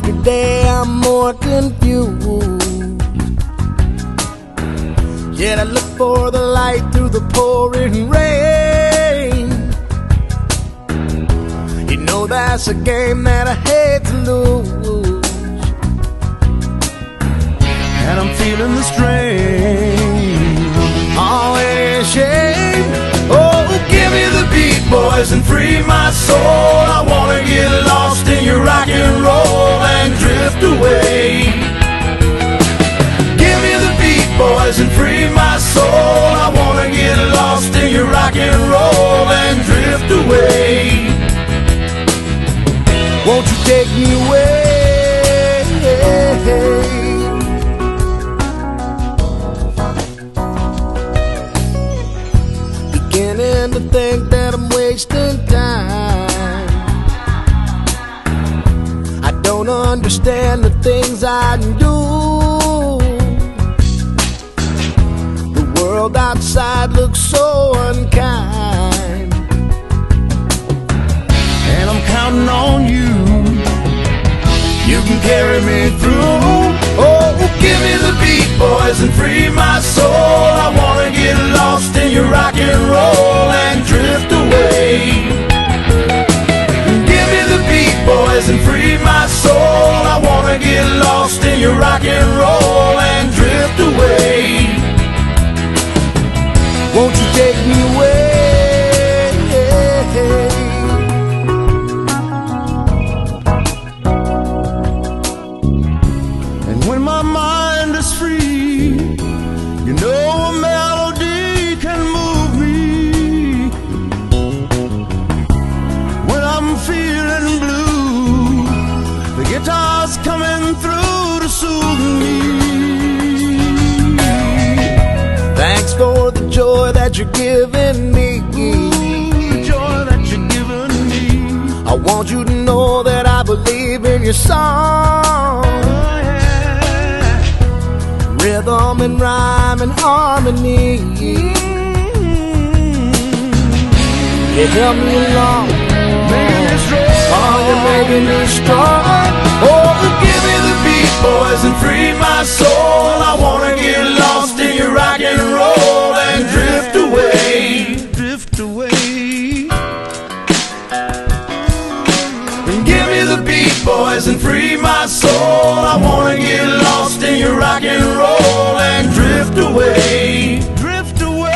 after day I'm more confused. Yet I look for the light through the pouring rain. You know that's a game that I hate to lose, and I'm feeling the strain. Oh, it is shame. Oh, give me the beat, boys, and free my soul. I wanna get lost in your rock and roll and drift away. Give me the beat, boys, and free my soul. I wanna get lost in your rock and roll and drift away. Won't you take me away? Beginning to think that I'm wasting time. I don't understand the things I do. The world outside looks so unkind, and I'm counting on you. You can carry me through. Oh, give me the beat, boys, and free my soul. I wanna get lost in your rock and roll and drift away. Give me the beat, boys, and free my soul. I wanna get lost in your rock and roll and drift away. Won't you take me away? When my mind is free, you know a melody can move me. When I'm feeling blue, the guitar's coming through to soothe me. Thanks for the joy that you're giving me. The joy that you're giving me. I want you to know that I believe in your song. Rhythm and rhyme and harmony. You help me along, making me strong. Oh, you're making me strong. Oh, give me the beat, boys, and free my soul. I wanna get lost in your rock and roll and drift away. Drift away. And give me the beat, boys, and free my soul. I wanna get lost in your rock and roll and drift away. Drift away.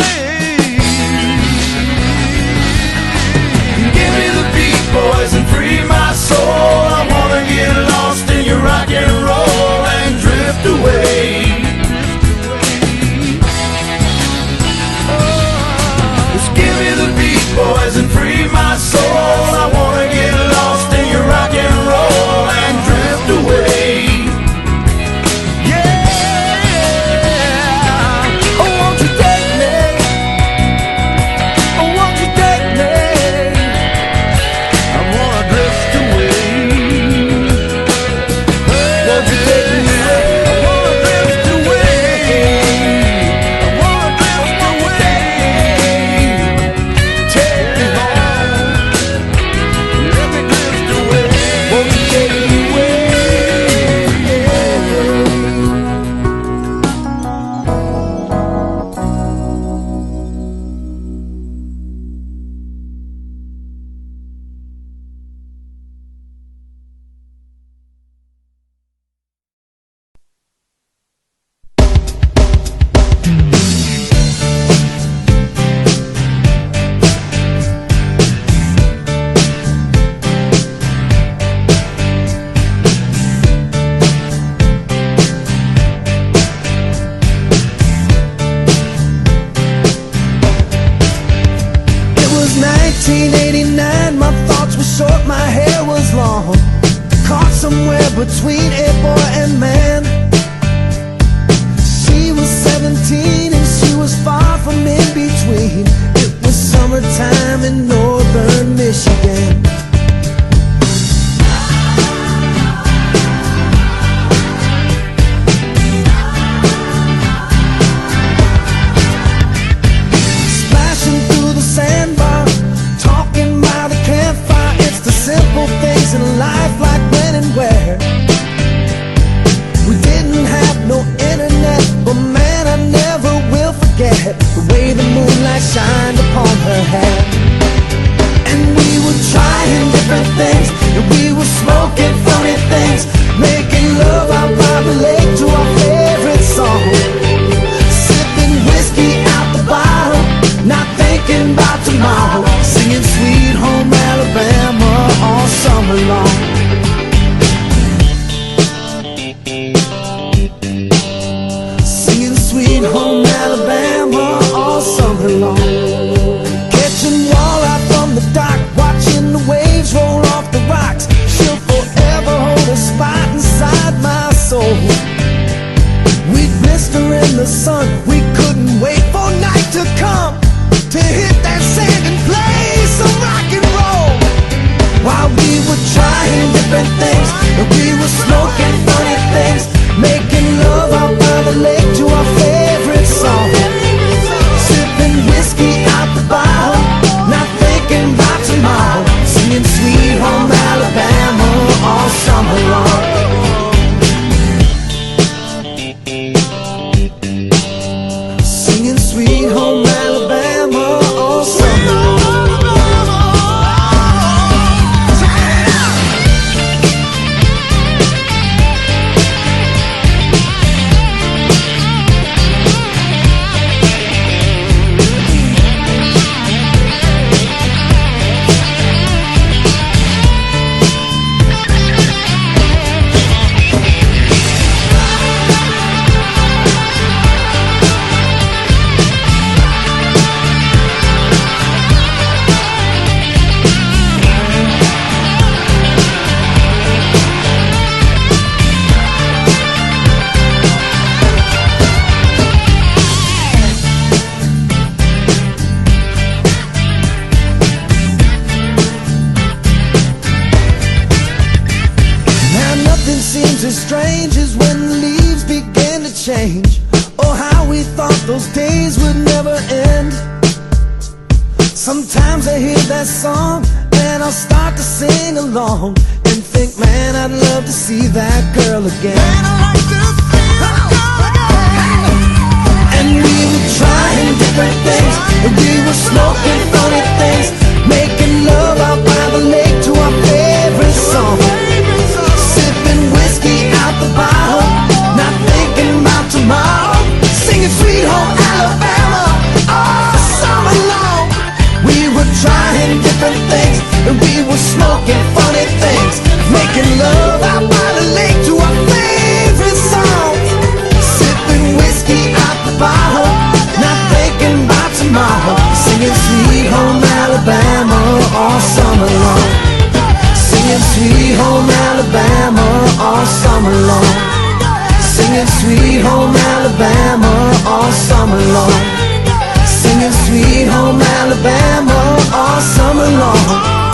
Give me the beat, boys, and free my soul. I wanna get lost in your rock and roll and drift away. Just give me the beat, boys, and free my soul. I wanna get lost in your rock and roll and drift away. Between a boy and man, she was 17 and she was far from in between. It was summertime in northern Michigan. Splashing through the sandbar, talking by the campfire. It's the simple things in life, like when and where Singing Sweet Home Alabama all summer long. Catching walleye from the dock, watching the waves roll off the rocks. She'll forever hold a spot inside my soul. We'd blister in the sun, we couldn't wait for night to come to hit that sand and play some rock and roll. While we were trying different things, and we were smoking funny things, making love out by the lake to our favorite song. Sipping whiskey out the bottle, not thinking about tomorrow. Singing Sweet Home Alabama all summer long. Singing Sweet Home Alabama all summer long. Seems as strange as when the leaves began to change. Oh, how we thought those days would never end. Sometimes I hear that song and I'll start to sing along and think, man, I'd love to see that girl again. Man, I'd like to see that girl again. And we were trying different things, and we were smoking funny things, making love out by the lake to our favorite song. Whiskey out the bottle, not thinking about tomorrow. Singing Sweet Home Alabama all summer long. We were trying different things, and we were smoking funny things, making love out by the lake to our favorite song. Sipping whiskey out the bottle, not thinking about tomorrow. Singing Sweet Home Alabama all summer long. Singing Sweet Home Alabama all summer long. Singing Sweet Home Alabama all summer long. Singing Sweet Home Alabama all summer long.